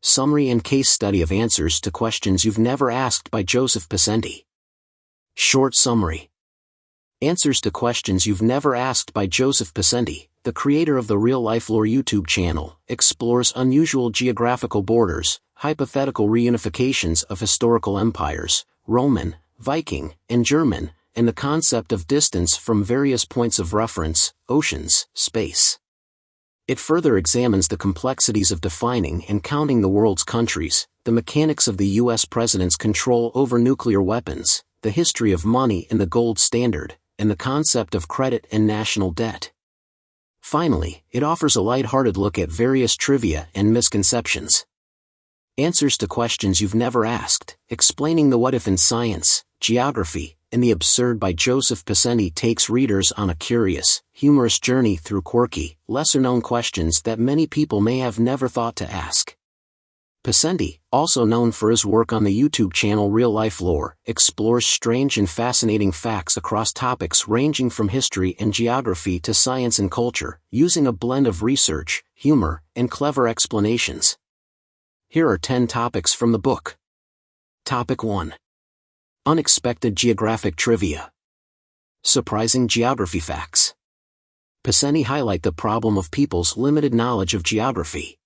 Summary and Case Study of Answers to Questions You've Never Asked by Joseph Pisenti. Short Summary. Answers to Questions You've Never Asked by Joseph Pisenti, the creator of the RealLifeLore YouTube channel, explores unusual geographical borders, hypothetical reunifications of historical empires, Roman, Viking, and German, and the concept of distance from various points of reference, oceans, space. It further examines the complexities of defining and counting the world's countries, the mechanics of the U.S. president's control over nuclear weapons, the history of money and the gold standard, and the concept of credit and national debt. Finally, it offers a lighthearted look at various trivia and misconceptions. Answers to Questions You've Never Asked, Explaining the What If in Science, Geography, and the Absurd by Joseph Pisenti takes readers on a curious, humorous journey through quirky, lesser-known questions that many people may have never thought to ask. Pisenti, also known for his work on the YouTube channel RealLifeLore, explores strange and fascinating facts across topics ranging from history and geography to science and culture, using a blend of research, humor, and clever explanations. Here are 10 topics from the book. Topic 1. Unexpected Geographic Trivia. Surprising Geography Facts. Pisenti highlight the problem of people's limited knowledge of geography.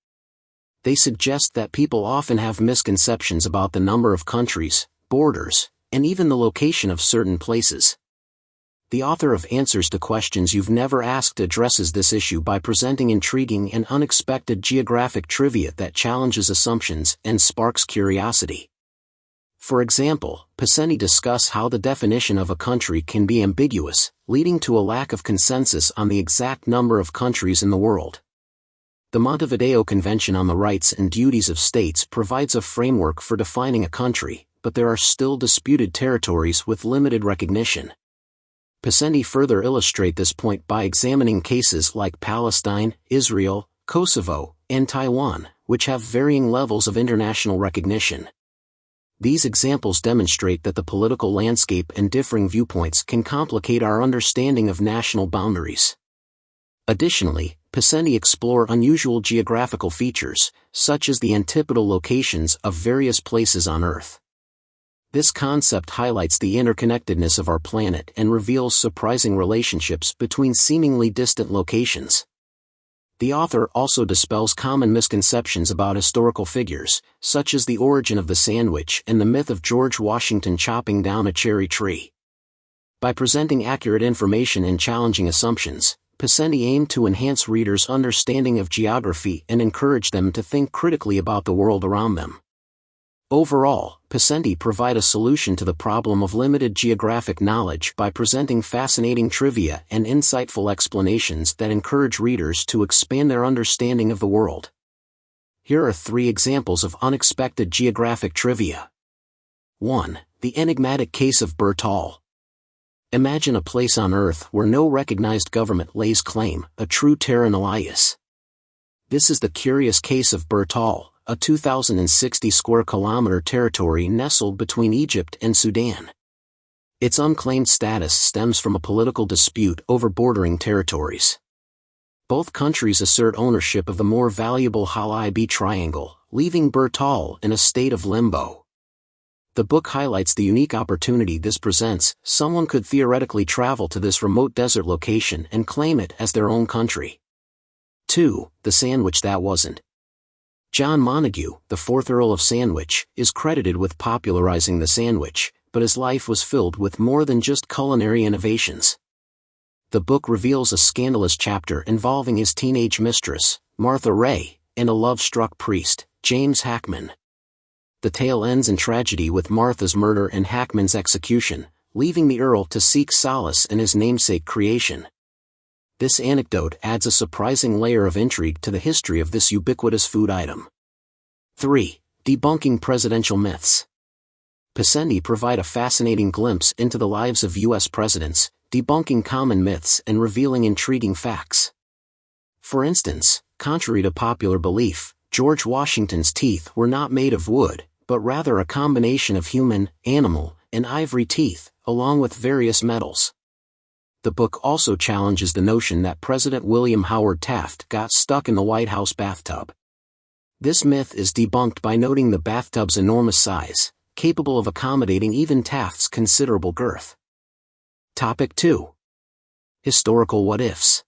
They suggest that people often have misconceptions about the number of countries, borders, and even the location of certain places. The author of Answers to Questions You've Never Asked addresses this issue by presenting intriguing and unexpected geographic trivia that challenges assumptions and sparks curiosity. For example, Pisenti discusses how the definition of a country can be ambiguous, leading to a lack of consensus on the exact number of countries in the world. The Montevideo Convention on the Rights and Duties of States provides a framework for defining a country, but there are still disputed territories with limited recognition. Pisenti further illustrates this point by examining cases like Palestine, Israel, Kosovo, and Taiwan, which have varying levels of international recognition. These examples demonstrate that the political landscape and differing viewpoints can complicate our understanding of national boundaries. Additionally, Pisenti explores unusual geographical features, such as the antipodal locations of various places on Earth. This concept highlights the interconnectedness of our planet and reveals surprising relationships between seemingly distant locations. The author also dispels common misconceptions about historical figures, such as the origin of the sandwich and the myth of George Washington chopping down a cherry tree. By presenting accurate information and challenging assumptions, Pisenti aimed to enhance readers' understanding of geography and encourage them to think critically about the world around them. Overall, Pisenti provides a solution to the problem of limited geographic knowledge by presenting fascinating trivia and insightful explanations that encourage readers to expand their understanding of the world. Here are 3 examples of unexpected geographic trivia. 1. The enigmatic case of Bertol. Imagine a place on Earth where no recognized government lays claim, a true terra nullius. This is the curious case of Bertol, a 2,060 square kilometer territory nestled between Egypt and Sudan. Its unclaimed status stems from a political dispute over bordering territories. Both countries assert ownership of the more valuable Hal-Ib Triangle, leaving Bertol in a state of limbo. The book highlights the unique opportunity this presents. Someone could theoretically travel to this remote desert location and claim it as their own country. 2. The sandwich that wasn't. John Montagu, the 4th Earl of Sandwich, is credited with popularizing the sandwich, but his life was filled with more than just culinary innovations. The book reveals a scandalous chapter involving his teenage mistress, Martha Ray, and a love-struck priest, James Hackman. The tale ends in tragedy with Martha's murder and Hackman's execution, leaving the Earl to seek solace in his namesake creation. This anecdote adds a surprising layer of intrigue to the history of this ubiquitous food item. 3. Debunking Presidential Myths. Pisenti provide a fascinating glimpse into the lives of U.S. presidents, debunking common myths and revealing intriguing facts. For instance, contrary to popular belief, George Washington's teeth were not made of wood, but rather a combination of human, animal, and ivory teeth, along with various metals. The book also challenges the notion that President William Howard Taft got stuck in the White House bathtub. This myth is debunked by noting the bathtub's enormous size, capable of accommodating even Taft's considerable girth. Topic 2. Historical what-ifs.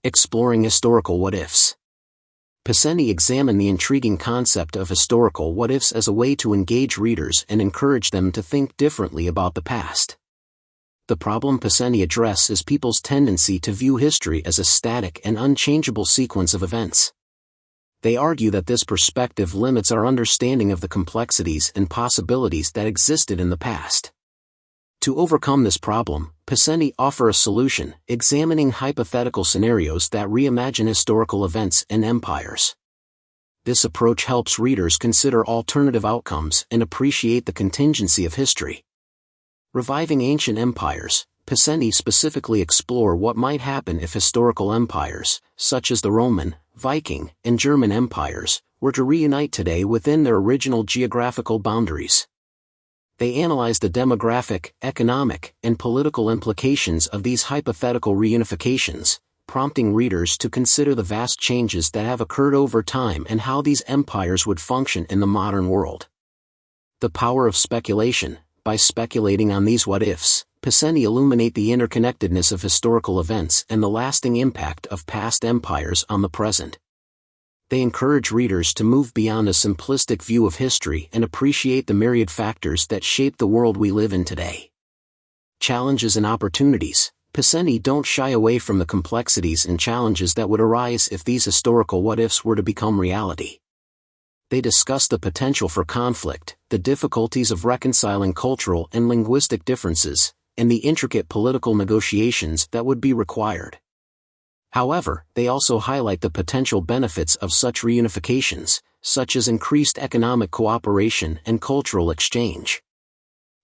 Exploring historical what-ifs. Pisenti examined the intriguing concept of historical what-ifs as a way to engage readers and encourage them to think differently about the past. The problem Pisenti addresses is people's tendency to view history as a static and unchangeable sequence of events. They argue that this perspective limits our understanding of the complexities and possibilities that existed in the past. To overcome this problem, Pisenti offers a solution, examining hypothetical scenarios that reimagine historical events and empires. This approach helps readers consider alternative outcomes and appreciate the contingency of history. Reviving ancient empires, Pisenti specifically explores what might happen if historical empires, such as the Roman, Viking, and German empires, were to reunite today within their original geographical boundaries. They analyze the demographic, economic, and political implications of these hypothetical reunifications, prompting readers to consider the vast changes that have occurred over time and how these empires would function in the modern world. The power of speculation. By speculating on these what-ifs, Pisenti illuminate the interconnectedness of historical events and the lasting impact of past empires on the present. They encourage readers to move beyond a simplistic view of history and appreciate the myriad factors that shape the world we live in today. Challenges and opportunities. Pisenti don't shy away from the complexities and challenges that would arise if these historical what-ifs were to become reality. They discuss the potential for conflict, the difficulties of reconciling cultural and linguistic differences, and the intricate political negotiations that would be required. However, they also highlight the potential benefits of such reunifications, such as increased economic cooperation and cultural exchange.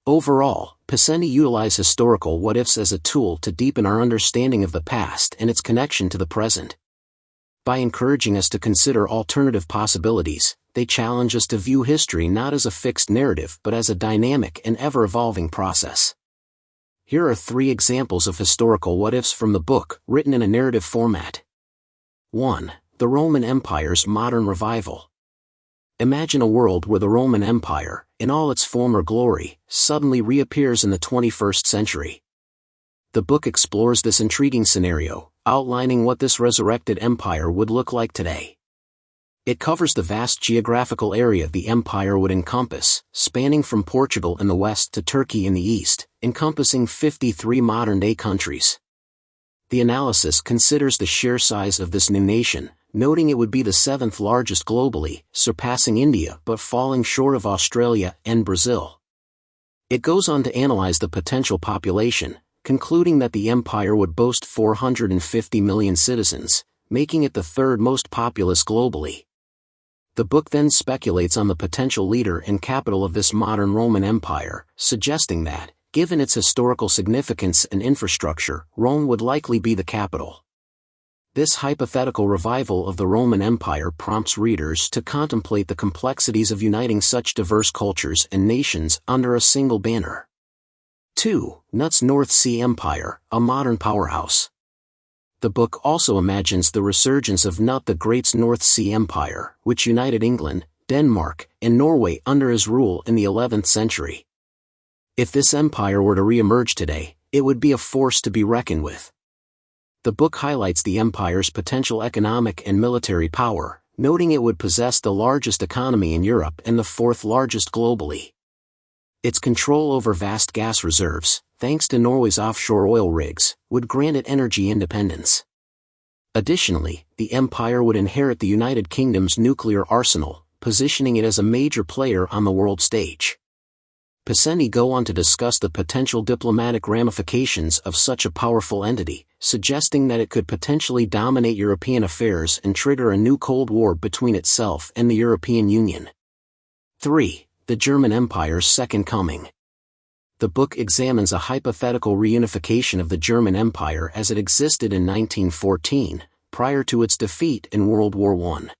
Overall, Pisenti utilizes historical what-ifs as a tool to deepen our understanding of the past and its connection to the present. By encouraging us to consider alternative possibilities, they challenge us to view history not as a fixed narrative but as a dynamic and ever-evolving process. Here are 3 examples of historical what-ifs from the book, written in a narrative format. 1. The Roman Empire's modern revival. Imagine a world where the Roman Empire, in all its former glory, suddenly reappears in the 21st century. The book explores this intriguing scenario, outlining what this resurrected empire would look like today. It covers the vast geographical area the empire would encompass, spanning from Portugal in the west to Turkey in the east, encompassing 53 modern-day countries. The analysis considers the sheer size of this new nation, noting it would be the 7th largest globally, surpassing India but falling short of Australia and Brazil. It goes on to analyze the potential population, concluding that the empire would boast 450 million citizens, making it the 3rd most populous globally. The book then speculates on the potential leader and capital of this modern Roman Empire, suggesting that, given its historical significance and infrastructure, Rome would likely be the capital. This hypothetical revival of the Roman Empire prompts readers to contemplate the complexities of uniting such diverse cultures and nations under a single banner. 2. Knut's North Sea Empire, a modern powerhouse. The book also imagines the resurgence of Knut the Great's North Sea Empire, which united England, Denmark, and Norway under his rule in the 11th century. If this empire were to re-emerge today, it would be a force to be reckoned with. The book highlights the empire's potential economic and military power, noting it would possess the largest economy in Europe and the 4th largest globally. Its control over vast gas reserves, thanks to Norway's offshore oil rigs, would grant it energy independence. Additionally, the empire would inherit the United Kingdom's nuclear arsenal, positioning it as a major player on the world stage. Pisenti go on to discuss the potential diplomatic ramifications of such a powerful entity, suggesting that it could potentially dominate European affairs and trigger a new Cold War between itself and the European Union. 3. The German Empire's Second Coming. The book examines a hypothetical reunification of the German Empire as it existed in 1914, prior to its defeat in World War I.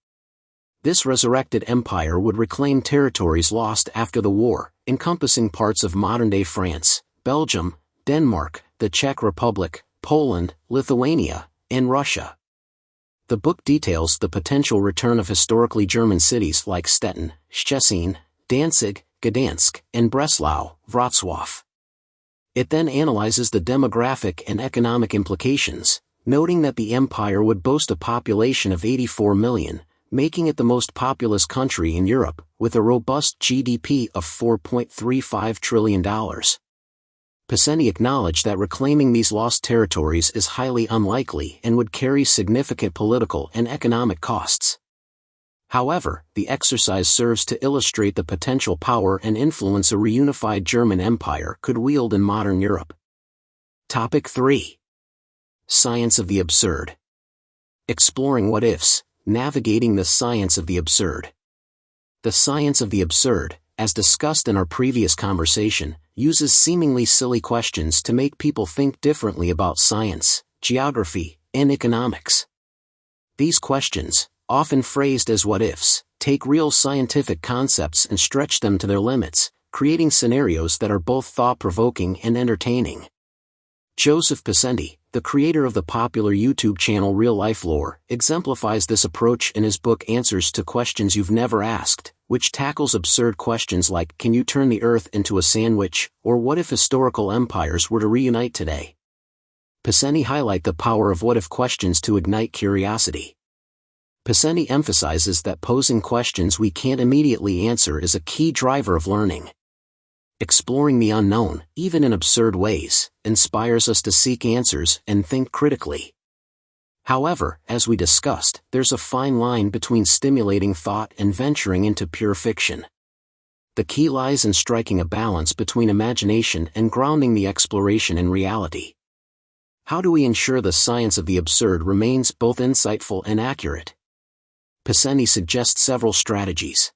This resurrected empire would reclaim territories lost after the war, encompassing parts of modern-day France, Belgium, Denmark, the Czech Republic, Poland, Lithuania, and Russia. The book details the potential return of historically German cities like Stettin, Szczecin, Danzig, Gdansk, and Breslau, Wrocław. It then analyzes the demographic and economic implications, noting that the empire would boast a population of 84 million, making it the most populous country in Europe, with a robust GDP of $4.35 trillion. Pisenti acknowledged that reclaiming these lost territories is highly unlikely and would carry significant political and economic costs. However, the exercise serves to illustrate the potential power and influence a reunified German empire could wield in modern Europe. Topic 3. Science of the absurd. Exploring what-ifs, navigating the science of the absurd. The science of the absurd, as discussed in our previous conversation, uses seemingly silly questions to make people think differently about science, geography, and economics. These questions, often phrased as what-ifs, take real scientific concepts and stretch them to their limits, creating scenarios that are both thought-provoking and entertaining. Joseph Pisenti, the creator of the popular YouTube channel RealLifeLore, exemplifies this approach in his book Answers to Questions You've Never Asked, which tackles absurd questions like, can you turn the earth into a sandwich, or what if historical empires were to reunite today? Pisenti highlights the power of what-if questions to ignite curiosity. Pisenti emphasizes that posing questions we can't immediately answer is a key driver of learning. Exploring the unknown, even in absurd ways, inspires us to seek answers and think critically. However, as we discussed, there's a fine line between stimulating thought and venturing into pure fiction. The key lies in striking a balance between imagination and grounding the exploration in reality. How do we ensure the science of the absurd remains both insightful and accurate? Pisenti suggests several strategies.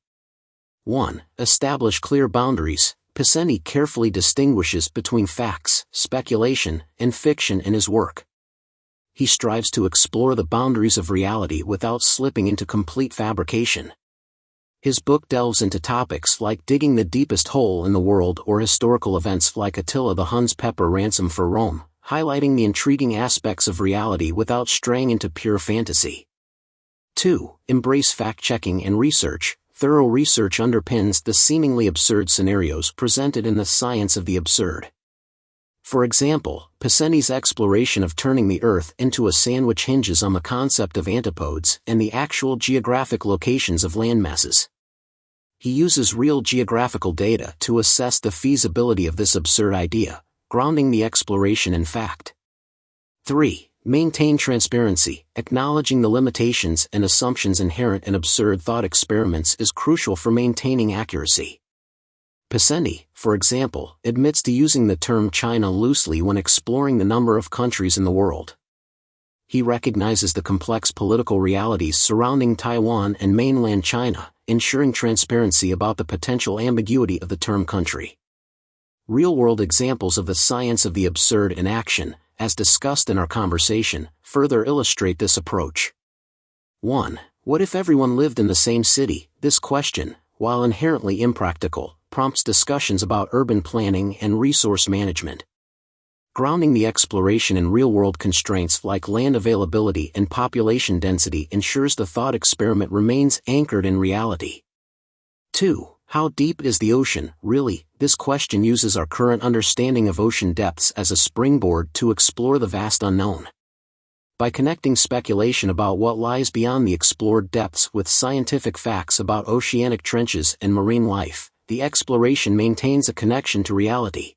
1. Establish clear boundaries. Pisenti carefully distinguishes between facts, speculation, and fiction in his work. He strives to explore the boundaries of reality without slipping into complete fabrication. His book delves into topics like digging the deepest hole in the world or historical events like Attila the Hun's pepper ransom for Rome, highlighting the intriguing aspects of reality without straying into pure fantasy. 2. Embrace fact-checking and research. Thorough research underpins the seemingly absurd scenarios presented in the science of the absurd. For example, Pisenti's exploration of turning the Earth into a sandwich hinges on the concept of antipodes and the actual geographic locations of landmasses. He uses real geographical data to assess the feasibility of this absurd idea, grounding the exploration in fact. 3. Maintain transparency. Acknowledging the limitations and assumptions inherent in absurd thought experiments is crucial for maintaining accuracy. Pisenti, for example, admits to using the term China loosely when exploring the number of countries in the world. He recognizes the complex political realities surrounding Taiwan and mainland China, ensuring transparency about the potential ambiguity of the term country. Real-world examples of the science of the absurd in action, as discussed in our conversation, further illustrate this approach. 1. What if everyone lived in the same city? This question, while inherently impractical, prompts discussions about urban planning and resource management. Grounding the exploration in real-world constraints like land availability and population density ensures the thought experiment remains anchored in reality. 2. How deep is the ocean, really? This question uses our current understanding of ocean depths as a springboard to explore the vast unknown. By connecting speculation about what lies beyond the explored depths with scientific facts about oceanic trenches and marine life, the exploration maintains a connection to reality.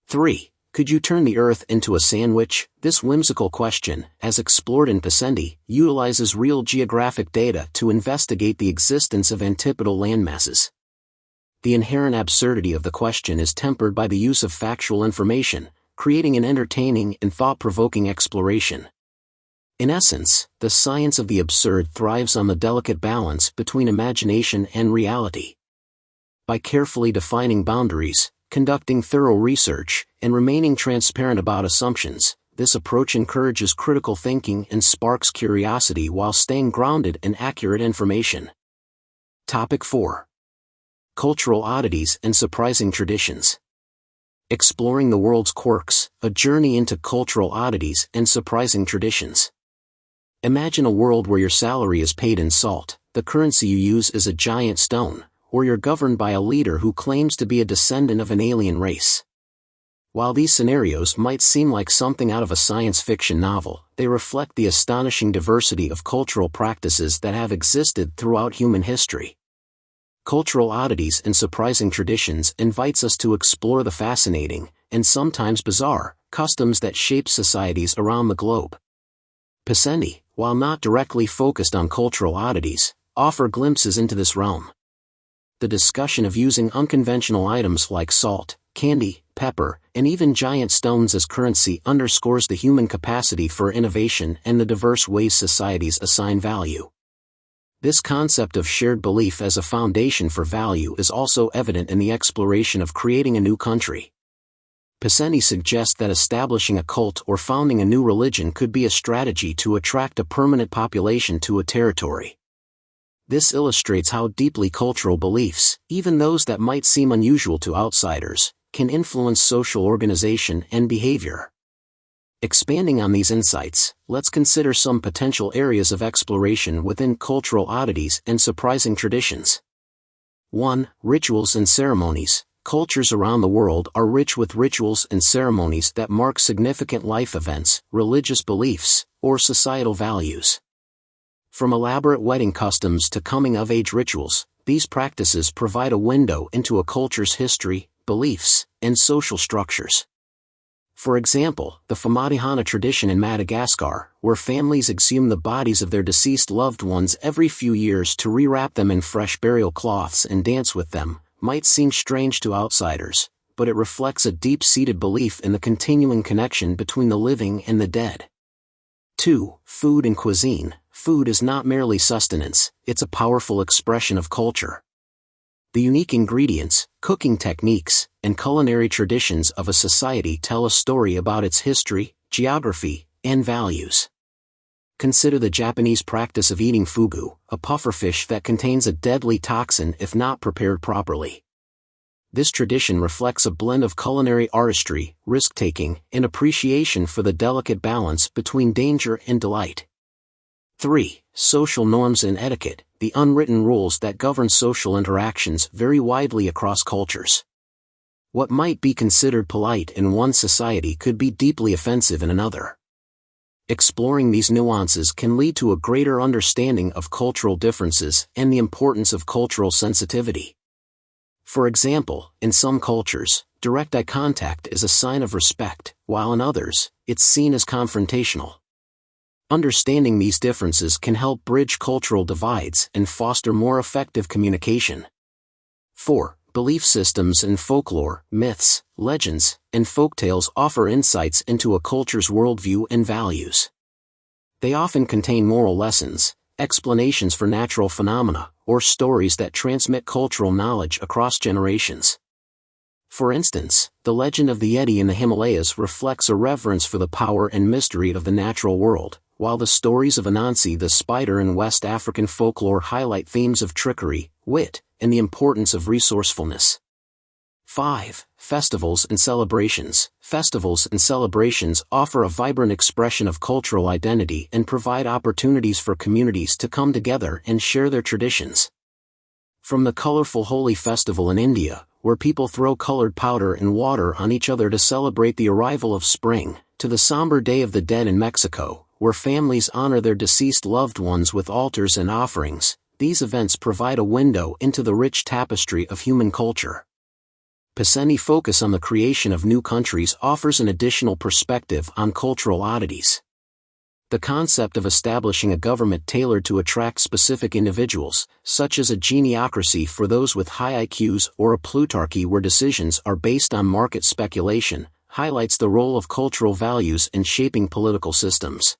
3. Could you turn the Earth into a sandwich? This whimsical question, as explored in Pisenti, utilizes real geographic data to investigate the existence of antipodal landmasses. The inherent absurdity of the question is tempered by the use of factual information, creating an entertaining and thought-provoking exploration. In essence, the science of the absurd thrives on the delicate balance between imagination and reality. By carefully defining boundaries, conducting thorough research, and remaining transparent about assumptions, this approach encourages critical thinking and sparks curiosity while staying grounded in accurate information. Topic 4. Cultural oddities and surprising traditions. Exploring the world's quirks, a journey into cultural oddities and surprising traditions. Imagine a world where your salary is paid in salt, the currency you use is a giant stone, or you're governed by a leader who claims to be a descendant of an alien race. While these scenarios might seem like something out of a science fiction novel, they reflect the astonishing diversity of cultural practices that have existed throughout human history. Cultural oddities and surprising traditions invites us to explore the fascinating, and sometimes bizarre, customs that shape societies around the globe. Pisenti, while not directly focused on cultural oddities, offer glimpses into this realm. The discussion of using unconventional items like salt, candy, pepper, and even giant stones as currency underscores the human capacity for innovation and the diverse ways societies assign value. This concept of shared belief as a foundation for value is also evident in the exploration of creating a new country. Pisenti suggests that establishing a cult or founding a new religion could be a strategy to attract a permanent population to a territory. This illustrates how deeply cultural beliefs, even those that might seem unusual to outsiders, can influence social organization and behavior. Expanding on these insights, let's consider some potential areas of exploration within cultural oddities and surprising traditions. 1. Rituals and ceremonies. Cultures around the world are rich with rituals and ceremonies that mark significant life events, religious beliefs, or societal values. From elaborate wedding customs to coming-of-age rituals, these practices provide a window into a culture's history, beliefs, and social structures. For example, the Famadihana tradition in Madagascar, where families exhume the bodies of their deceased loved ones every few years to rewrap them in fresh burial cloths and dance with them, might seem strange to outsiders, but it reflects a deep-seated belief in the continuing connection between the living and the dead. 2. Food and cuisine. Food is not merely sustenance, it's a powerful expression of culture. The unique ingredients, cooking techniques, and culinary traditions of a society tell a story about its history, geography, and values. Consider the Japanese practice of eating fugu, a pufferfish that contains a deadly toxin if not prepared properly. This tradition reflects a blend of culinary artistry, risk-taking, and appreciation for the delicate balance between danger and delight. 3. Social norms and etiquette. The unwritten rules that govern social interactions vary widely across cultures. What might be considered polite in one society could be deeply offensive in another. Exploring these nuances can lead to a greater understanding of cultural differences and the importance of cultural sensitivity. For example, in some cultures, direct eye contact is a sign of respect, while in others, it's seen as confrontational. Understanding these differences can help bridge cultural divides and foster more effective communication. 4. Belief systems and folklore. Myths, legends, and folktales offer insights into a culture's worldview and values. They often contain moral lessons, explanations for natural phenomena, or stories that transmit cultural knowledge across generations. For instance, the legend of the Yeti in the Himalayas reflects a reverence for the power and mystery of the natural world, while the stories of Anansi the spider in West African folklore highlight themes of trickery, wit, and the importance of resourcefulness. 5. Festivals and celebrations. Festivals and celebrations offer a vibrant expression of cultural identity and provide opportunities for communities to come together and share their traditions. From the colorful Holi festival in India, where people throw colored powder and water on each other to celebrate the arrival of spring, to the somber Day of the Dead in Mexico, where families honor their deceased loved ones with altars and offerings, these events provide a window into the rich tapestry of human culture. Pisenti's focus on the creation of new countries offers an additional perspective on cultural oddities. The concept of establishing a government tailored to attract specific individuals, such as a geniocracy for those with high IQs or a plutarchy where decisions are based on market speculation, highlights the role of cultural values in shaping political systems.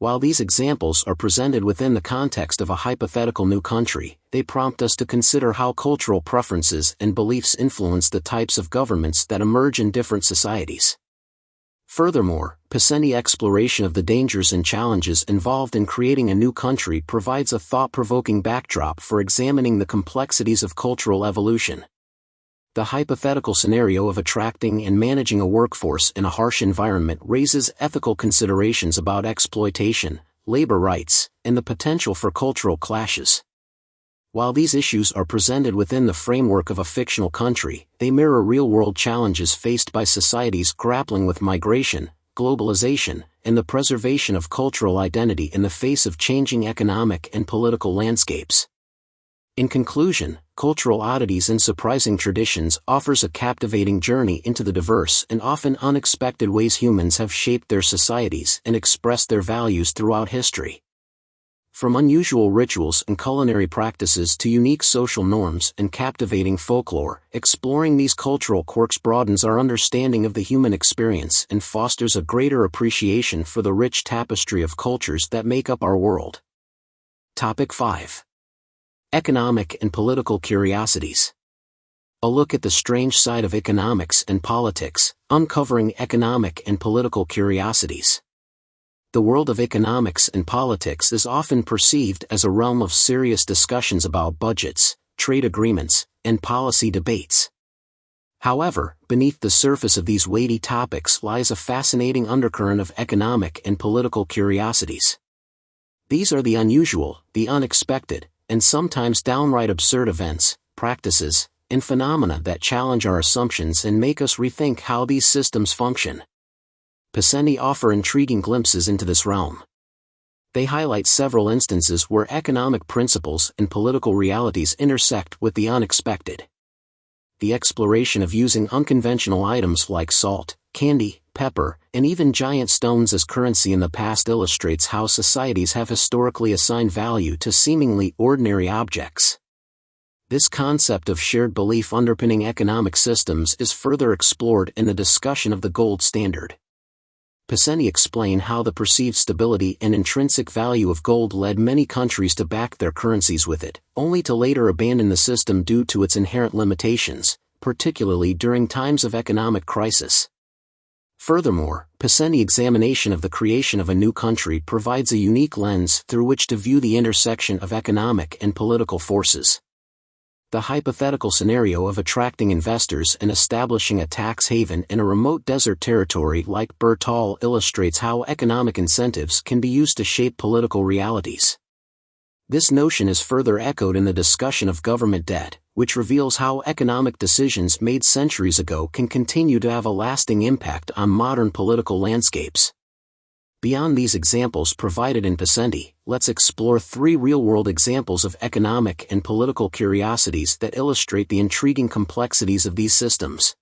While these examples are presented within the context of a hypothetical new country, they prompt us to consider how cultural preferences and beliefs influence the types of governments that emerge in different societies. Furthermore, Pisenti's exploration of the dangers and challenges involved in creating a new country provides a thought-provoking backdrop for examining the complexities of cultural evolution. The hypothetical scenario of attracting and managing a workforce in a harsh environment raises ethical considerations about exploitation, labor rights, and the potential for cultural clashes. While these issues are presented within the framework of a fictional country, they mirror real-world challenges faced by societies grappling with migration, globalization, and the preservation of cultural identity in the face of changing economic and political landscapes. In conclusion, Cultural Oddities and Surprising Traditions offers a captivating journey into the diverse and often unexpected ways humans have shaped their societies and expressed their values throughout history. From unusual rituals and culinary practices to unique social norms and captivating folklore, exploring these cultural quirks broadens our understanding of the human experience and fosters a greater appreciation for the rich tapestry of cultures that make up our world. Topic 5. Economic and Political Curiosities. A look at the strange side of economics and politics, uncovering economic and political curiosities. The world of economics and politics is often perceived as a realm of serious discussions about budgets, trade agreements, and policy debates. However, beneath the surface of these weighty topics lies a fascinating undercurrent of economic and political curiosities. These are the unusual, the unexpected, and sometimes downright absurd events, practices, and phenomena that challenge our assumptions and make us rethink how these systems function. Pisenti offer intriguing glimpses into this realm. They highlight several instances where economic principles and political realities intersect with the unexpected. The exploration of using unconventional items like salt, candy, pepper, and even giant stones as currency in the past illustrates how societies have historically assigned value to seemingly ordinary objects. This concept of shared belief underpinning economic systems is further explored in the discussion of the gold standard. Pisenti explain how the perceived stability and intrinsic value of gold led many countries to back their currencies with it, only to later abandon the system due to its inherent limitations, particularly during times of economic crisis. Furthermore, Pisenti's examination of the creation of a new country provides a unique lens through which to view the intersection of economic and political forces. The hypothetical scenario of attracting investors and establishing a tax haven in a remote desert territory like Bertal illustrates how economic incentives can be used to shape political realities. This notion is further echoed in the discussion of government debt, which reveals how economic decisions made centuries ago can continue to have a lasting impact on modern political landscapes. Beyond these examples provided in Pisenti, let's explore 3 real-world examples of economic and political curiosities that illustrate the intriguing complexities of these systems.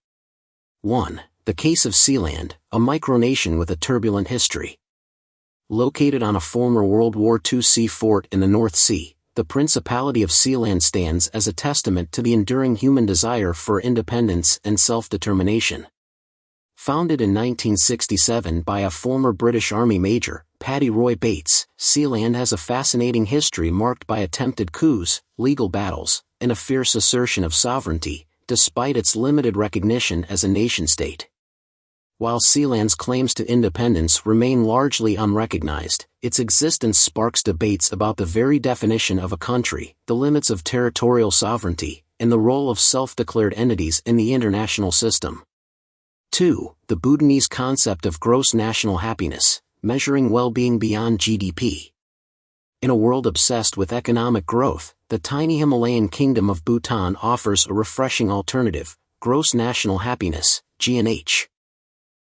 1. The case of Sealand, a micronation with a turbulent history. Located on a former World War II sea fort in the North Sea, the Principality of Sealand stands as a testament to the enduring human desire for independence and self-determination. Founded in 1967 by a former British Army Major, Paddy Roy Bates, Sealand has a fascinating history marked by attempted coups, legal battles, and a fierce assertion of sovereignty, despite its limited recognition as a nation-state. While Sealand's claims to independence remain largely unrecognized, its existence sparks debates about the very definition of a country, the limits of territorial sovereignty, and the role of self-declared entities in the international system. 2. The Bhutanese concept of gross national happiness, measuring well-being beyond GDP. In a world obsessed with economic growth, the tiny Himalayan kingdom of Bhutan offers a refreshing alternative, gross national happiness, GNH.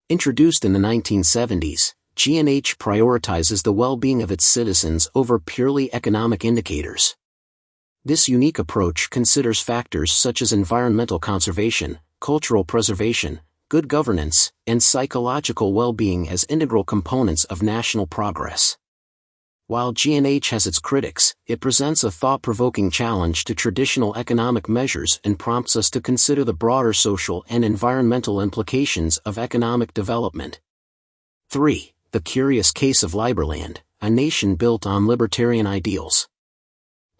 Introduced in the 1970s, GNH prioritizes the well-being of its citizens over purely economic indicators. This unique approach considers factors such as environmental conservation, cultural preservation, good governance, and psychological well-being as integral components of national progress. While GNH has its critics, it presents a thought-provoking challenge to traditional economic measures and prompts us to consider the broader social and environmental implications of economic development. 3. The curious case of Liberland, a nation built on libertarian ideals.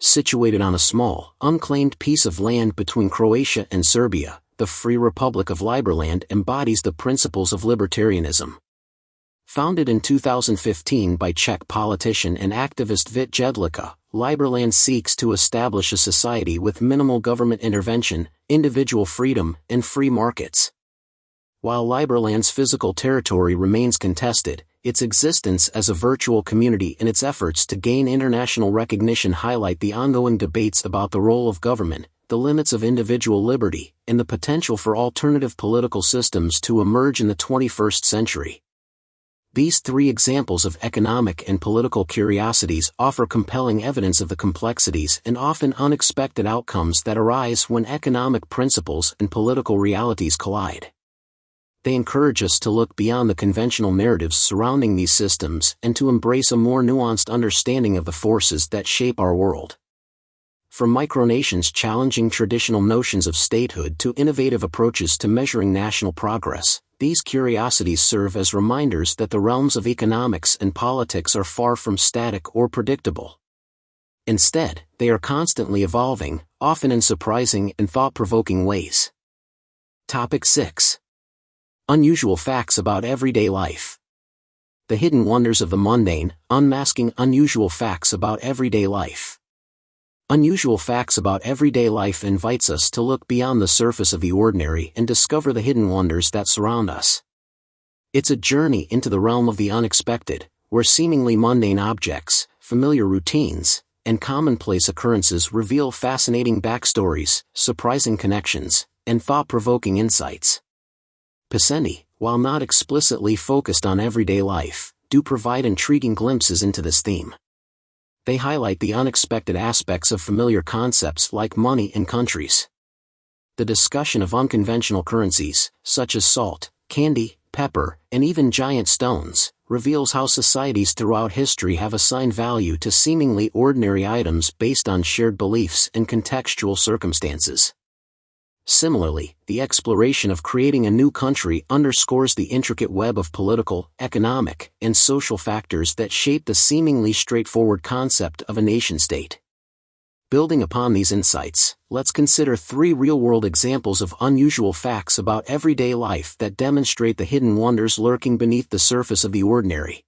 Situated on a small, unclaimed piece of land between Croatia and Serbia, the Free Republic of Liberland embodies the principles of libertarianism. Founded in 2015 by Czech politician and activist Vít Jedlička, Liberland seeks to establish a society with minimal government intervention, individual freedom, and free markets. While Liberland's physical territory remains contested, its existence as a virtual community and its efforts to gain international recognition highlight the ongoing debates about the role of government, the limits of individual liberty, and the potential for alternative political systems to emerge in the 21st century. These three examples of economic and political curiosities offer compelling evidence of the complexities and often unexpected outcomes that arise when economic principles and political realities collide. They encourage us to look beyond the conventional narratives surrounding these systems and to embrace a more nuanced understanding of the forces that shape our world. From micronations challenging traditional notions of statehood to innovative approaches to measuring national progress, these curiosities serve as reminders that the realms of economics and politics are far from static or predictable. Instead, they are constantly evolving, often in surprising and thought-provoking ways. Topic 6. Unusual facts about everyday life. The hidden wonders of the mundane, unmasking unusual facts about everyday life. Unusual facts about everyday life invites us to look beyond the surface of the ordinary and discover the hidden wonders that surround us. It's a journey into the realm of the unexpected, where seemingly mundane objects, familiar routines, and commonplace occurrences reveal fascinating backstories, surprising connections, and thought-provoking insights. Pisenti, while not explicitly focused on everyday life, do provide intriguing glimpses into this theme. They highlight the unexpected aspects of familiar concepts like money and countries. The discussion of unconventional currencies, such as salt, candy, pepper, and even giant stones, reveals how societies throughout history have assigned value to seemingly ordinary items based on shared beliefs and contextual circumstances. Similarly, the exploration of creating a new country underscores the intricate web of political, economic, and social factors that shape the seemingly straightforward concept of a nation-state. Building upon these insights, let's consider three real-world examples of unusual facts about everyday life that demonstrate the hidden wonders lurking beneath the surface of the ordinary.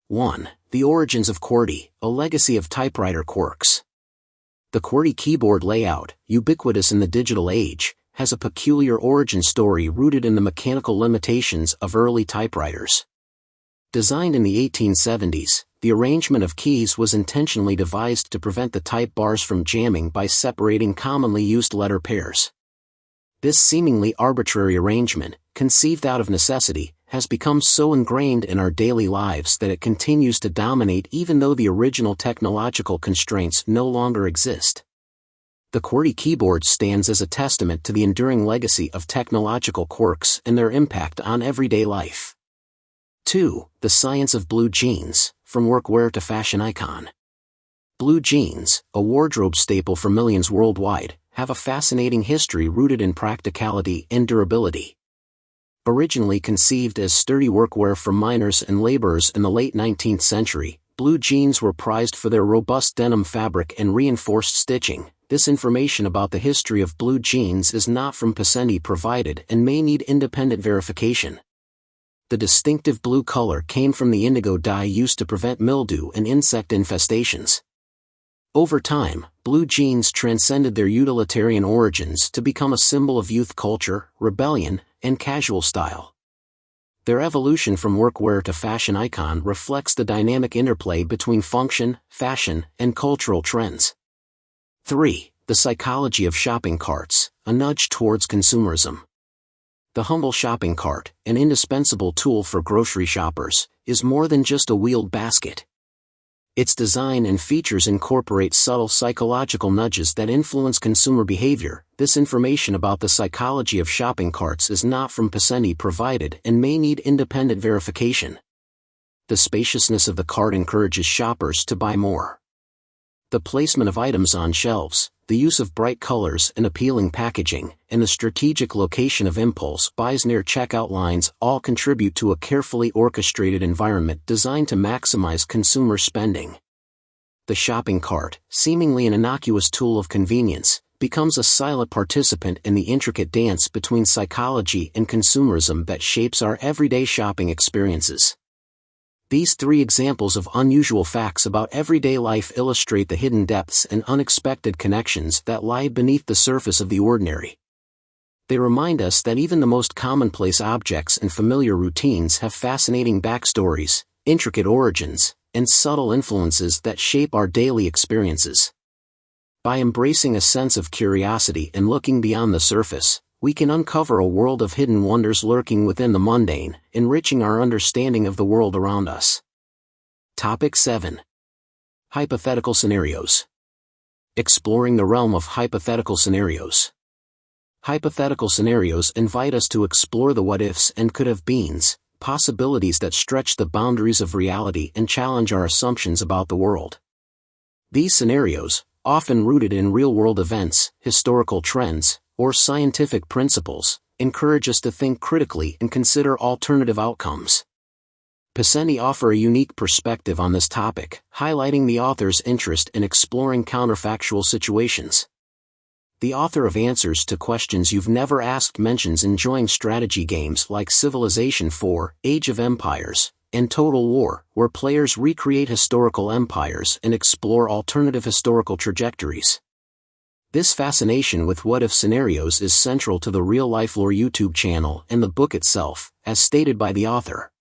1. The origins of QWERTY, a legacy of typewriter quirks. The QWERTY keyboard layout, ubiquitous in the digital age, has a peculiar origin story rooted in the mechanical limitations of early typewriters. Designed in the 1870s, the arrangement of keys was intentionally devised to prevent the type bars from jamming by separating commonly used letter pairs. This seemingly arbitrary arrangement, conceived out of necessity, has become so ingrained in our daily lives that it continues to dominate even though the original technological constraints no longer exist. The QWERTY keyboard stands as a testament to the enduring legacy of technological quirks and their impact on everyday life. 2. The science of blue jeans, from workwear to fashion icon. Blue jeans, a wardrobe staple for millions worldwide, have a fascinating history rooted in practicality and durability. Originally conceived as sturdy workwear for miners and laborers in the late 19th century, blue jeans were prized for their robust denim fabric and reinforced stitching. This information about the history of blue jeans is not from Pisenti provided and may need independent verification. The distinctive blue color came from the indigo dye used to prevent mildew and insect infestations. Over time, blue jeans transcended their utilitarian origins to become a symbol of youth culture, rebellion, and casual style. Their evolution from workwear to fashion icon reflects the dynamic interplay between function, fashion, and cultural trends. 3. The psychology of shopping carts, a nudge towards consumerism. The humble shopping cart, an indispensable tool for grocery shoppers, is more than just a wheeled basket. Its design and features incorporate subtle psychological nudges that influence consumer behavior. This information about the psychology of shopping carts is not from Pisenti provided and may need independent verification. The spaciousness of the cart encourages shoppers to buy more. The placement of items on shelves, the use of bright colors and appealing packaging, and the strategic location of impulse buys near checkout lines all contribute to a carefully orchestrated environment designed to maximize consumer spending. The shopping cart, seemingly an innocuous tool of convenience, becomes a silent participant in the intricate dance between psychology and consumerism that shapes our everyday shopping experiences. These three examples of unusual facts about everyday life illustrate the hidden depths and unexpected connections that lie beneath the surface of the ordinary. They remind us that even the most commonplace objects and familiar routines have fascinating backstories, intricate origins, and subtle influences that shape our daily experiences. By embracing a sense of curiosity and looking beyond the surface, we can uncover a world of hidden wonders lurking within the mundane, enriching our understanding of the world around us. Topic 7. Hypothetical scenarios. Exploring the realm of hypothetical scenarios. Hypothetical scenarios invite us to explore the what-ifs and could-have-beens, possibilities that stretch the boundaries of reality and challenge our assumptions about the world. These scenarios, often rooted in real-world events, historical trends, or scientific principles, encourage us to think critically and consider alternative outcomes. Pisenti offers a unique perspective on this topic, highlighting the author's interest in exploring counterfactual situations. The author of Answers to Questions You've Never Asked mentions enjoying strategy games like Civilization IV, Age of Empires, and Total War, where players recreate historical empires and explore alternative historical trajectories. This fascination with what-if scenarios is central to the RealLifeLore YouTube channel and the book itself, as stated by the author.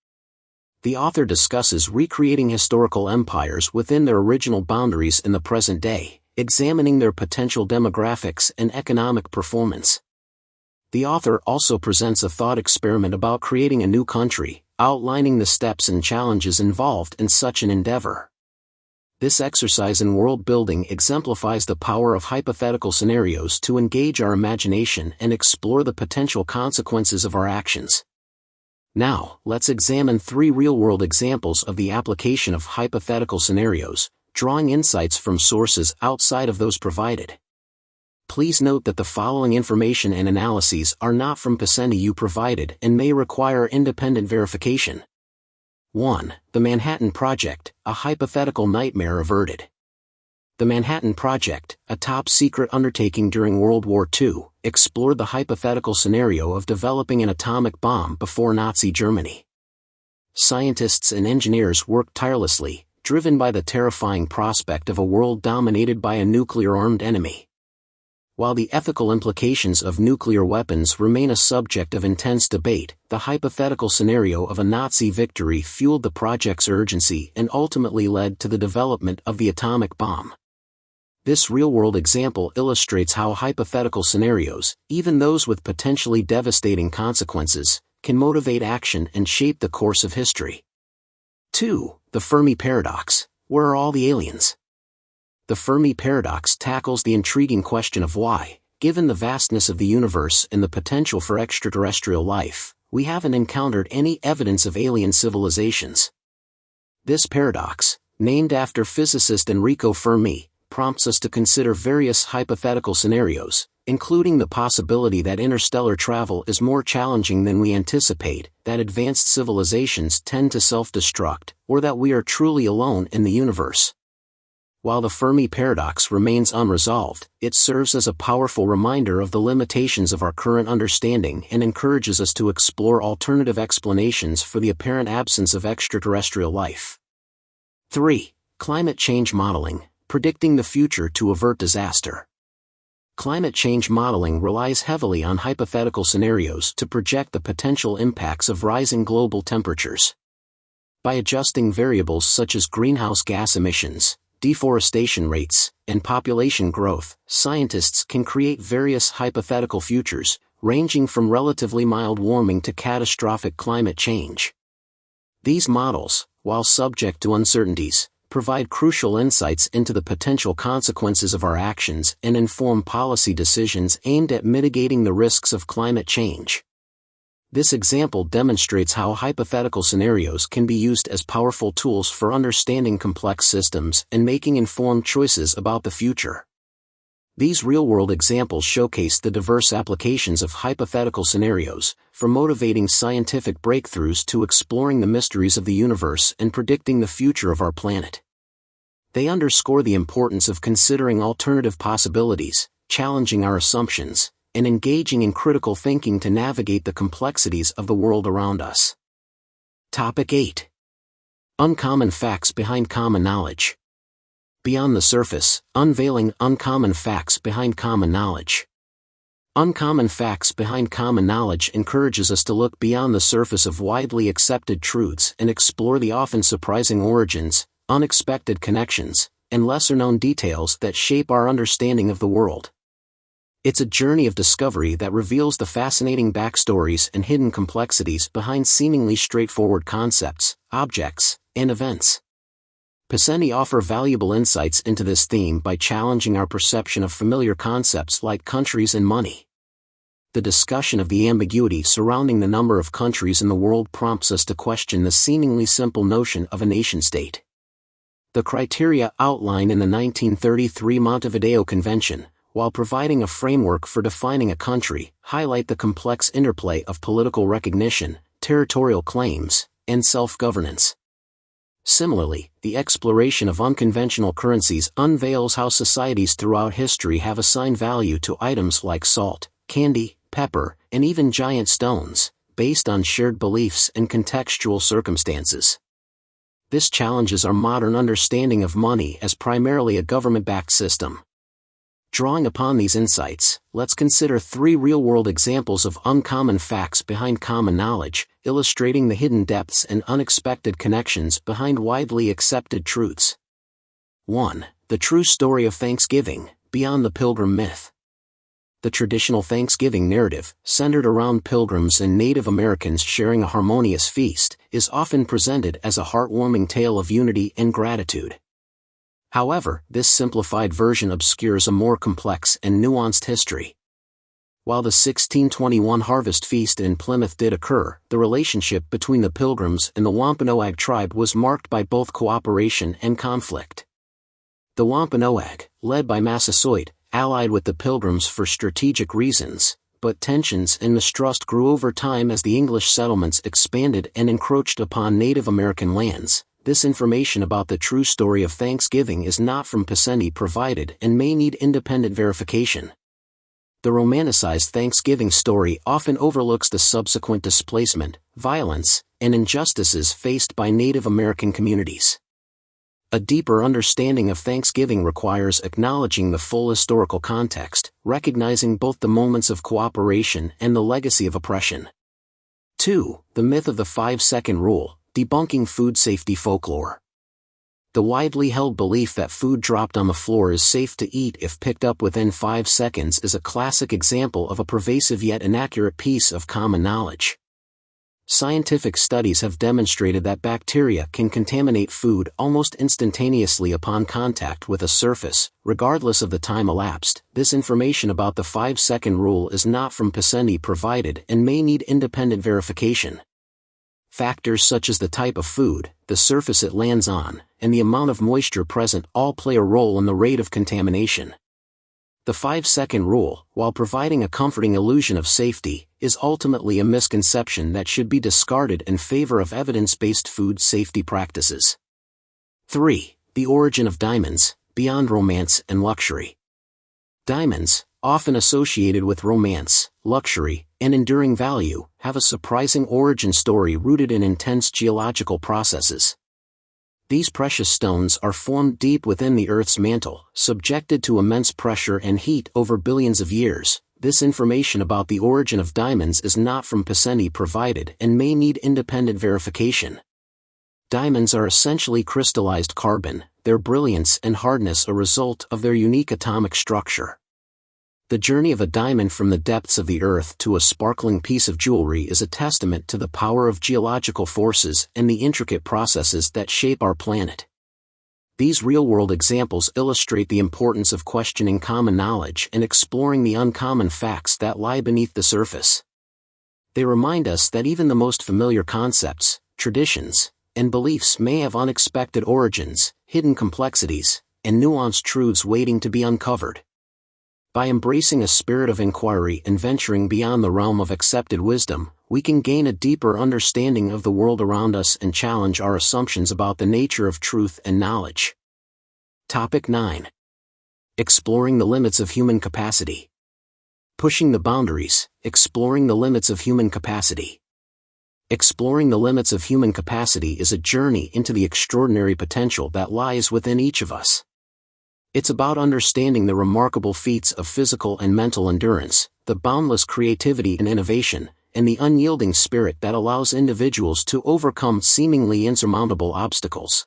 The author discusses recreating historical empires within their original boundaries in the present day, examining their potential demographics and economic performance. The author also presents a thought experiment about creating a new country, outlining the steps and challenges involved in such an endeavor. This exercise in world-building exemplifies the power of hypothetical scenarios to engage our imagination and explore the potential consequences of our actions. Now, let's examine 3 real-world examples of the application of hypothetical scenarios, drawing insights from sources outside of those provided. Please note that the following information and analyses are not from Pisenti you provided and may require independent verification. 1. The Manhattan Project, a hypothetical nightmare averted. The Manhattan Project, a top-secret undertaking during World War II, explored the hypothetical scenario of developing an atomic bomb before Nazi Germany. Scientists and engineers worked tirelessly, driven by the terrifying prospect of a world dominated by a nuclear-armed enemy. While the ethical implications of nuclear weapons remain a subject of intense debate, the hypothetical scenario of a Nazi victory fueled the project's urgency and ultimately led to the development of the atomic bomb. This real-world example illustrates how hypothetical scenarios, even those with potentially devastating consequences, can motivate action and shape the course of history. 2. The Fermi Paradox. Where are all the aliens? The Fermi Paradox tackles the intriguing question of why, given the vastness of the universe and the potential for extraterrestrial life, we haven't encountered any evidence of alien civilizations. This paradox, named after physicist Enrico Fermi, prompts us to consider various hypothetical scenarios, including the possibility that interstellar travel is more challenging than we anticipate, that advanced civilizations tend to self-destruct, or that we are truly alone in the universe. While the Fermi paradox remains unresolved, it serves as a powerful reminder of the limitations of our current understanding and encourages us to explore alternative explanations for the apparent absence of extraterrestrial life. 3. Climate change modeling, predicting the future to avert disaster. Climate change modeling relies heavily on hypothetical scenarios to project the potential impacts of rising global temperatures. By adjusting variables such as greenhouse gas emissions, deforestation rates, and population growth, scientists can create various hypothetical futures, ranging from relatively mild warming to catastrophic climate change. These models, while subject to uncertainties, provide crucial insights into the potential consequences of our actions and inform policy decisions aimed at mitigating the risks of climate change. This example demonstrates how hypothetical scenarios can be used as powerful tools for understanding complex systems and making informed choices about the future. These real-world examples showcase the diverse applications of hypothetical scenarios, from motivating scientific breakthroughs to exploring the mysteries of the universe and predicting the future of our planet. They underscore the importance of considering alternative possibilities, challenging our assumptions, and engaging in critical thinking to navigate the complexities of the world around us. Topic 8. Uncommon facts behind common knowledge. Beyond the surface, unveiling uncommon facts behind common knowledge. Uncommon facts behind common knowledge encourages us to look beyond the surface of widely accepted truths and explore the often surprising origins, unexpected connections, and lesser-known details that shape our understanding of the world. It's a journey of discovery that reveals the fascinating backstories and hidden complexities behind seemingly straightforward concepts, objects, and events. Pisenti offers valuable insights into this theme by challenging our perception of familiar concepts like countries and money. The discussion of the ambiguity surrounding the number of countries in the world prompts us to question the seemingly simple notion of a nation-state. The criteria outlined in the 1933 Montevideo Convention, while providing a framework for defining a country, highlight the complex interplay of political recognition, territorial claims, and self-governance. Similarly, the exploration of unconventional currencies unveils how societies throughout history have assigned value to items like salt, candy, pepper, and even giant stones, based on shared beliefs and contextual circumstances. This challenges our modern understanding of money as primarily a government-backed system. Drawing upon these insights, let's consider 3 real-world examples of uncommon facts behind common knowledge, illustrating the hidden depths and unexpected connections behind widely accepted truths. 1. The true story of Thanksgiving, beyond the pilgrim myth. The traditional Thanksgiving narrative, centered around pilgrims and Native Americans sharing a harmonious feast, is often presented as a heartwarming tale of unity and gratitude. However, this simplified version obscures a more complex and nuanced history. While the 1621 harvest feast in Plymouth did occur, the relationship between the Pilgrims and the Wampanoag tribe was marked by both cooperation and conflict. The Wampanoag, led by Massasoit, allied with the Pilgrims for strategic reasons, but tensions and mistrust grew over time as the English settlements expanded and encroached upon Native American lands. This information about the true story of Thanksgiving is not from Pisenti provided and may need independent verification. The romanticized Thanksgiving story often overlooks the subsequent displacement, violence, and injustices faced by Native American communities. A deeper understanding of Thanksgiving requires acknowledging the full historical context, recognizing both the moments of cooperation and the legacy of oppression. 2. The myth of the 5-second rule, debunking food safety folklore. The widely held belief that food dropped on the floor is safe to eat if picked up within 5 seconds is a classic example of a pervasive yet inaccurate piece of common knowledge. Scientific studies have demonstrated that bacteria can contaminate food almost instantaneously upon contact with a surface, regardless of the time elapsed. This information about the 5-second rule is not from Pisenti provided and may need independent verification. Factors such as the type of food, the surface it lands on, and the amount of moisture present all play a role in the rate of contamination. The 5-second rule, while providing a comforting illusion of safety, is ultimately a misconception that should be discarded in favor of evidence-based food safety practices. 3. The origin of diamonds, beyond romance and luxury. Diamonds, often associated with romance, luxury, and enduring value, have a surprising origin story rooted in intense geological processes. These precious stones are formed deep within the Earth's mantle, subjected to immense pressure and heat over billions of years. This information about the origin of diamonds is not from Pisenti provided and may need independent verification. Diamonds are essentially crystallized carbon, their brilliance and hardness a result of their unique atomic structure. The journey of a diamond from the depths of the earth to a sparkling piece of jewelry is a testament to the power of geological forces and the intricate processes that shape our planet. These real-world examples illustrate the importance of questioning common knowledge and exploring the uncommon facts that lie beneath the surface. They remind us that even the most familiar concepts, traditions, and beliefs may have unexpected origins, hidden complexities, and nuanced truths waiting to be uncovered. By embracing a spirit of inquiry and venturing beyond the realm of accepted wisdom, we can gain a deeper understanding of the world around us and challenge our assumptions about the nature of truth and knowledge. Topic 9. Exploring the limits of human capacity. Pushing the boundaries, exploring the limits of human capacity. Exploring the limits of human capacity is a journey into the extraordinary potential that lies within each of us. It's about understanding the remarkable feats of physical and mental endurance, the boundless creativity and innovation, and the unyielding spirit that allows individuals to overcome seemingly insurmountable obstacles.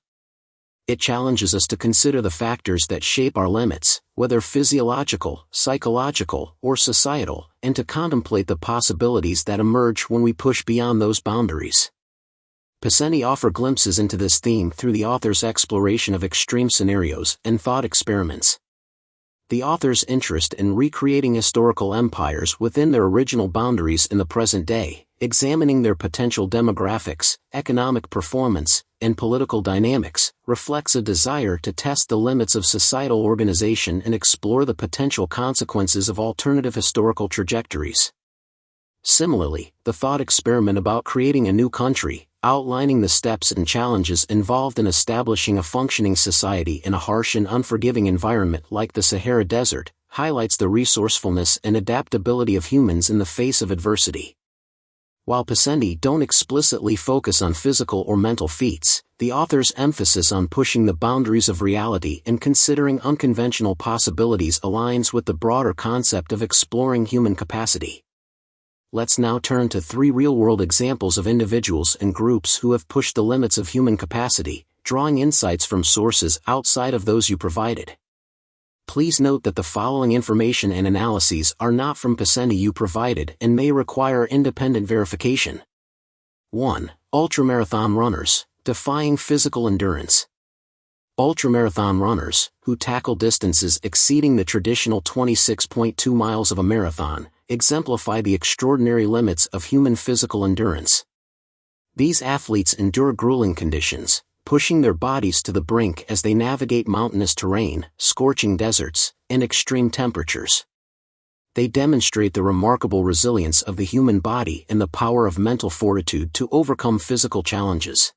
It challenges us to consider the factors that shape our limits, whether physiological, psychological, or societal, and to contemplate the possibilities that emerge when we push beyond those boundaries. Pisenti offers glimpses into this theme through the author's exploration of extreme scenarios and thought experiments. The author's interest in recreating historical empires within their original boundaries in the present day, examining their potential demographics, economic performance, and political dynamics, reflects a desire to test the limits of societal organization and explore the potential consequences of alternative historical trajectories. Similarly, the thought experiment about creating a new country, outlining the steps and challenges involved in establishing a functioning society in a harsh and unforgiving environment like the Sahara Desert, highlights the resourcefulness and adaptability of humans in the face of adversity. While Pisenti don't explicitly focus on physical or mental feats, the author's emphasis on pushing the boundaries of reality and considering unconventional possibilities aligns with the broader concept of exploring human capacity. Let's now turn to 3 real-world examples of individuals and groups who have pushed the limits of human capacity, drawing insights from sources outside of those you provided. Please note that the following information and analyses are not from Pisenti you provided and may require independent verification. 1. Ultramarathon runners, defying physical endurance. Ultramarathon runners, who tackle distances exceeding the traditional 26.2 miles of a marathon, exemplify the extraordinary limits of human physical endurance. These athletes endure grueling conditions, pushing their bodies to the brink as they navigate mountainous terrain, scorching deserts, and extreme temperatures. They demonstrate the remarkable resilience of the human body and the power of mental fortitude to overcome physical challenges.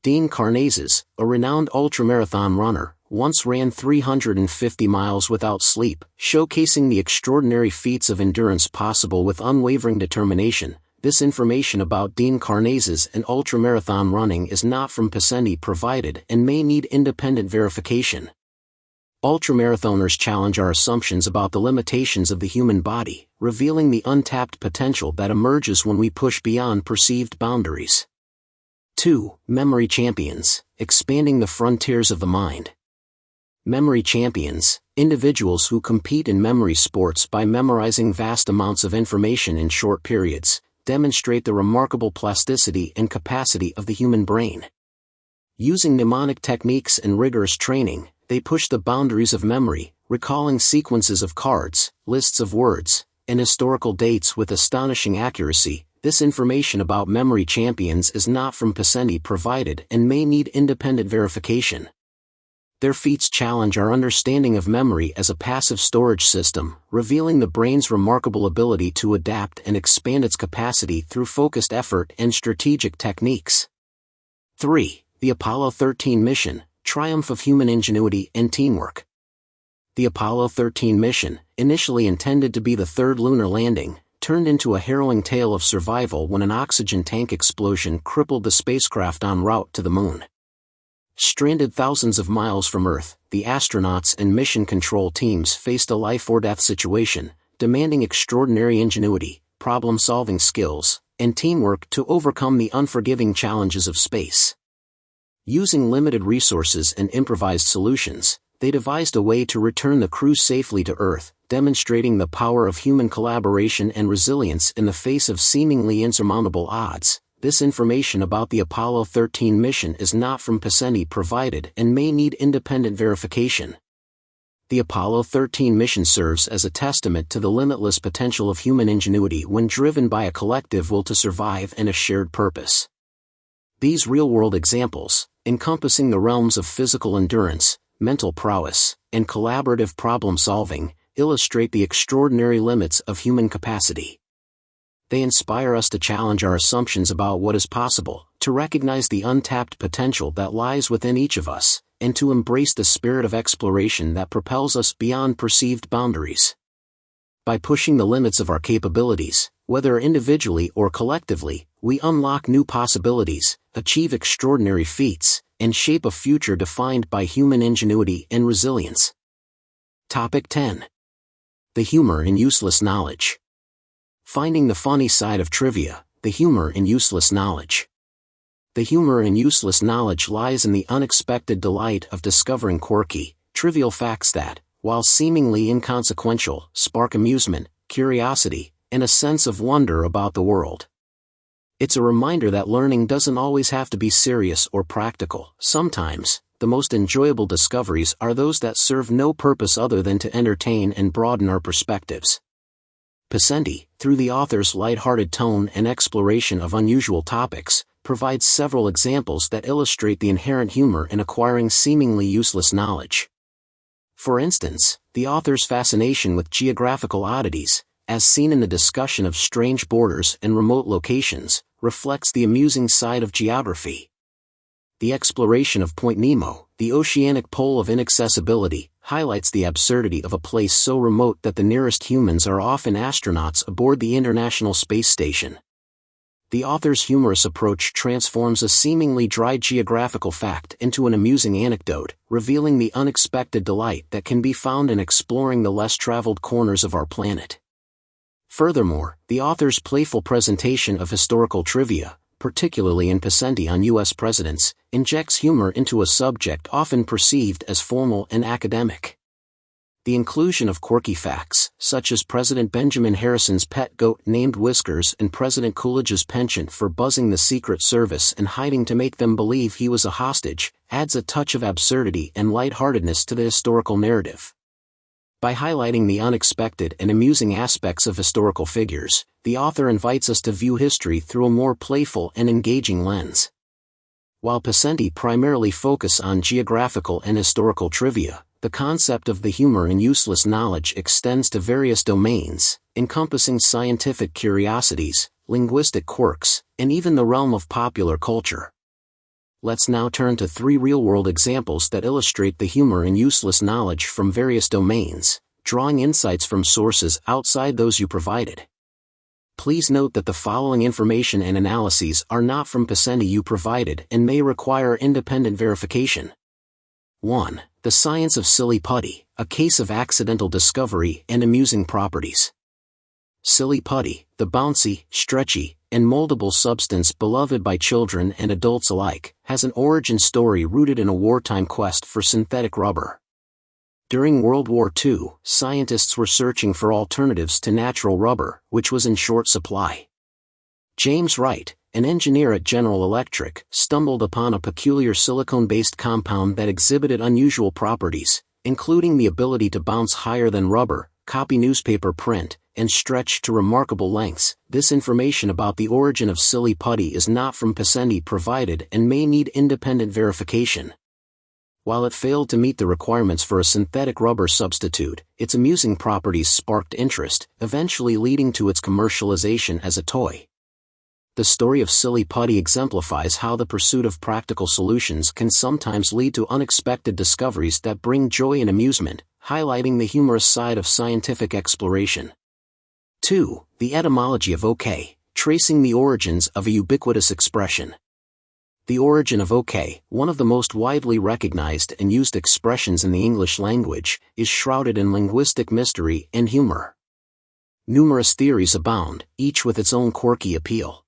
Dean Karnazes, a renowned ultramarathon runner, once ran 350 miles without sleep, showcasing the extraordinary feats of endurance possible with unwavering determination. This information about Dean Karnazes and ultramarathon running is not from Pisenti provided and may need independent verification. Ultramarathoners challenge our assumptions about the limitations of the human body, revealing the untapped potential that emerges when we push beyond perceived boundaries. 2. Memory champions, expanding the frontiers of the mind. Memory champions, individuals who compete in memory sports by memorizing vast amounts of information in short periods, demonstrate the remarkable plasticity and capacity of the human brain. Using mnemonic techniques and rigorous training, they push the boundaries of memory, recalling sequences of cards, lists of words, and historical dates with astonishing accuracy. This information about memory champions is not from Pisenti provided and may need independent verification. Their feats challenge our understanding of memory as a passive storage system, revealing the brain's remarkable ability to adapt and expand its capacity through focused effort and strategic techniques. 3. The Apollo 13 mission, triumph of human ingenuity and teamwork. The Apollo 13 mission, initially intended to be the third lunar landing, turned into a harrowing tale of survival when an oxygen tank explosion crippled the spacecraft en route to the moon. Stranded thousands of miles from Earth, the astronauts and mission control teams faced a life-or-death situation, demanding extraordinary ingenuity, problem-solving skills, and teamwork to overcome the unforgiving challenges of space. Using limited resources and improvised solutions, they devised a way to return the crew safely to Earth, demonstrating the power of human collaboration and resilience in the face of seemingly insurmountable odds. This information about the Apollo 13 mission is not from Pisenti provided and may need independent verification. The Apollo 13 mission serves as a testament to the limitless potential of human ingenuity when driven by a collective will to survive and a shared purpose. These real-world examples, encompassing the realms of physical endurance, mental prowess, and collaborative problem-solving, illustrate the extraordinary limits of human capacity. They inspire us to challenge our assumptions about what is possible, to recognize the untapped potential that lies within each of us, and to embrace the spirit of exploration that propels us beyond perceived boundaries. By pushing the limits of our capabilities, whether individually or collectively, we unlock new possibilities, achieve extraordinary feats, and shape a future defined by human ingenuity and resilience. Topic 10. The humor in useless knowledge. Finding the funny side of trivia, the humor in useless knowledge. The humor in useless knowledge lies in the unexpected delight of discovering quirky, trivial facts that, while seemingly inconsequential, spark amusement, curiosity, and a sense of wonder about the world. It's a reminder that learning doesn't always have to be serious or practical. Sometimes, the most enjoyable discoveries are those that serve no purpose other than to entertain and broaden our perspectives. Pisenti, through the author's lighthearted tone and exploration of unusual topics, provides several examples that illustrate the inherent humor in acquiring seemingly useless knowledge. For instance, the author's fascination with geographical oddities, as seen in the discussion of strange borders and remote locations, reflects the amusing side of geography. The exploration of Point Nemo, the oceanic pole of inaccessibility, highlights the absurdity of a place so remote that the nearest humans are often astronauts aboard the International Space Station. The author's humorous approach transforms a seemingly dry geographical fact into an amusing anecdote, revealing the unexpected delight that can be found in exploring the less traveled corners of our planet. Furthermore, the author's playful presentation of historical trivia, particularly in Pisenti on U.S. presidents, injects humor into a subject often perceived as formal and academic. The inclusion of quirky facts, such as President Benjamin Harrison's pet goat named Whiskers and President Coolidge's penchant for buzzing the Secret Service and hiding to make them believe he was a hostage, adds a touch of absurdity and lightheartedness to the historical narrative. By highlighting the unexpected and amusing aspects of historical figures, the author invites us to view history through a more playful and engaging lens. While Pisenti primarily focuses on geographical and historical trivia, the concept of the humor in useless knowledge extends to various domains, encompassing scientific curiosities, linguistic quirks, and even the realm of popular culture. Let's now turn to 3 real-world examples that illustrate the humor in useless knowledge from various domains, drawing insights from sources outside those you provided. Please note that the following information and analyses are not from Pisenti you provided and may require independent verification. 1. The Science of Silly Putty, a case of accidental discovery and amusing properties. Silly putty, the bouncy, stretchy, and moldable substance beloved by children and adults alike, has an origin story rooted in a wartime quest for synthetic rubber. During World War II, scientists were searching for alternatives to natural rubber, which was in short supply. James Wright, an engineer at General Electric, stumbled upon a peculiar silicone-based compound that exhibited unusual properties, including the ability to bounce higher than rubber, copy newspaper print, and stretch to remarkable lengths. This information about the origin of silly putty is not from Pisenti provided and may need independent verification. While it failed to meet the requirements for a synthetic rubber substitute, its amusing properties sparked interest, eventually leading to its commercialization as a toy. The story of silly putty exemplifies how the pursuit of practical solutions can sometimes lead to unexpected discoveries that bring joy and amusement, highlighting the humorous side of scientific exploration. 2. The etymology of OK, tracing the origins of a ubiquitous expression. The origin of OK, one of the most widely recognized and used expressions in the English language, is shrouded in linguistic mystery and humor. Numerous theories abound, each with its own quirky appeal.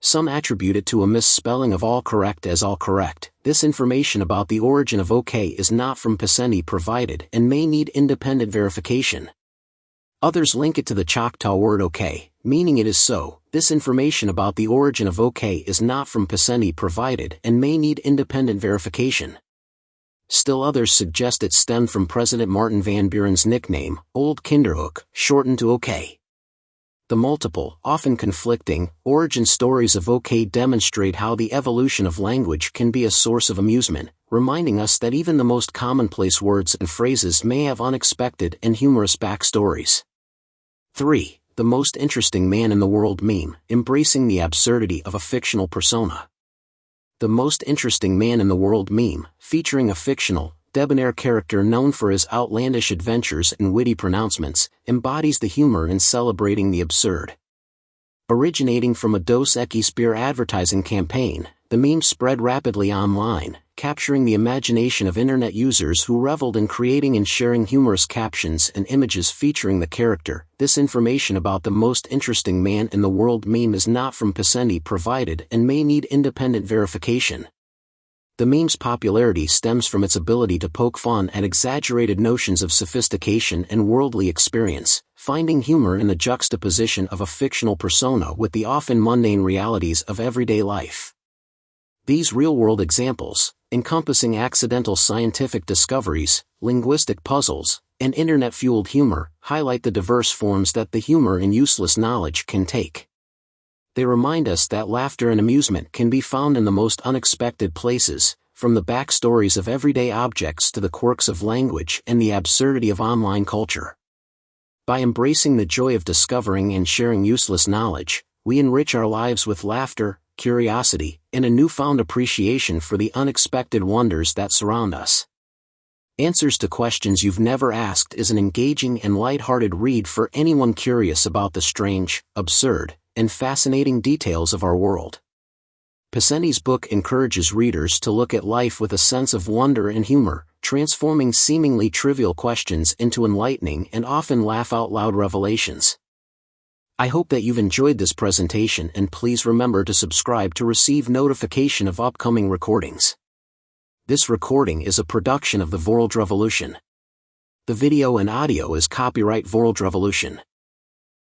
Some attribute it to a misspelling of all correct as all correct. This information about the origin of OK is not from Pisenti provided and may need independent verification. Others link it to the Choctaw word OK, meaning it is so. This information about the origin of OK is not from Pisenti provided and may need independent verification. Still others suggest it stemmed from President Martin Van Buren's nickname, Old Kinderhook, shortened to OK. The multiple, often conflicting, origin stories of OK demonstrate how the evolution of language can be a source of amusement, reminding us that even the most commonplace words and phrases may have unexpected and humorous backstories. 3. The Most Interesting Man in the World meme, embracing the absurdity of a fictional persona. The Most Interesting Man in the World meme, featuring a fictional, debonair character known for his outlandish adventures and witty pronouncements, embodies the humor in celebrating the absurd. Originating from a Dos Equis beer advertising campaign, the meme spread rapidly online, capturing the imagination of internet users who reveled in creating and sharing humorous captions and images featuring the character. This information about the most interesting man in the world meme is not from Pisenti provided and may need independent verification. The meme's popularity stems from its ability to poke fun at exaggerated notions of sophistication and worldly experience, finding humor in the juxtaposition of a fictional persona with the often mundane realities of everyday life. These real-world examples, encompassing accidental scientific discoveries, linguistic puzzles, and internet-fueled humor, highlight the diverse forms that the humor in useless knowledge can take. They remind us that laughter and amusement can be found in the most unexpected places, from the backstories of everyday objects to the quirks of language and the absurdity of online culture. By embracing the joy of discovering and sharing useless knowledge, we enrich our lives with laughter, curiosity, and a newfound appreciation for the unexpected wonders that surround us. Answers to Questions You've Never Asked is an engaging and lighthearted read for anyone curious about the strange, absurd, and fascinating details of our world. Pisenti's book encourages readers to look at life with a sense of wonder and humor, transforming seemingly trivial questions into enlightening and often laugh-out-loud revelations. I hope that you've enjoyed this presentation, and please remember to subscribe to receive notification of upcoming recordings. This recording is a production of the Vorldrevolution. The video and audio is copyright Vorldrevolution.